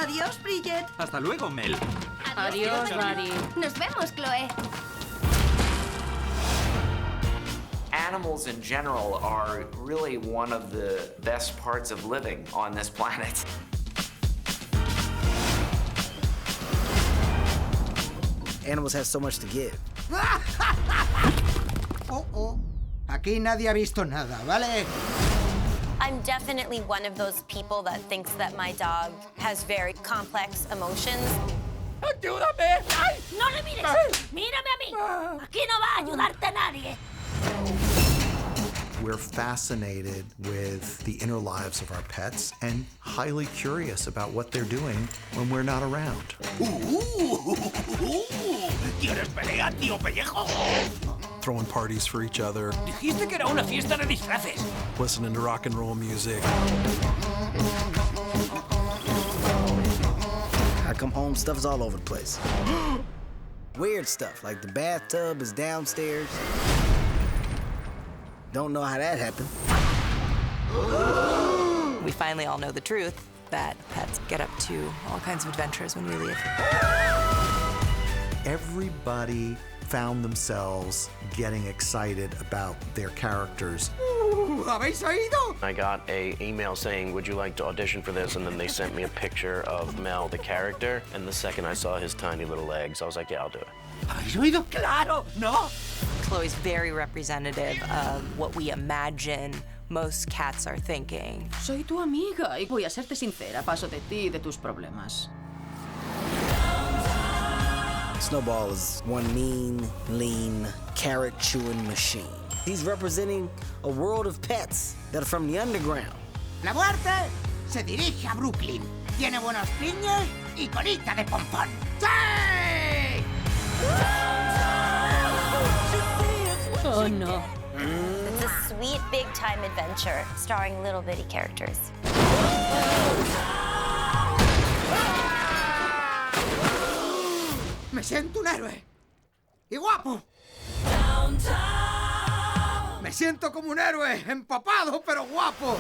Adiós, Bridget. Hasta luego, Mel. Adiós, Buddy. Nos vemos, Chloe. Animals in general are really one of the best parts of living on this planet. Animals have so much to give. Oh. Aquí nadie ha visto nada, ¿vale? I'm definitely one of those people that thinks that my dog has very complex emotions. ¡Ayúdame! ¡Ay! ¡No le mires! ¡Ay! ¡Mírame a mí! ¡Aquí no va a ayudarte nadie! We're fascinated with the inner lives of our pets and highly curious about what they're doing when we're not around. ¿Quieres pelea, tío pellejo? Throwing parties for each other. Dijiste que era una fiesta de disfraces. Listening to rock and roll music. I come home, stuff's all over the place. Weird stuff, like the bathtub is downstairs. Don't know how that happened. We finally all know the truth, that pets get up to all kinds of adventures when we leave. Everybody found themselves getting excited about their characters. ¿Habéis oído? I got an email saying, would you like to audition for this? And then they sent me a picture of Mel, the character. And the second I saw his tiny little legs, I was like, yeah, I'll do it. ¿Habéis oído? ¡Claro! ¿No? Chloe's very representative of what we imagine most cats are thinking. Soy tu amiga y voy a serte sincera. Paso de ti y de tus problemas. Snowball is one mean, lean, carrot-chewing machine. He's representing a world of pets that are from the underground. La muerte se dirige a Brooklyn. Tiene buenos piños y colita de pompón. ¡Sí! Oh, no. It's a sweet, big-time adventure starring little bitty characters. Me siento un héroe. Y guapo. Me siento como un héroe, empapado pero guapo.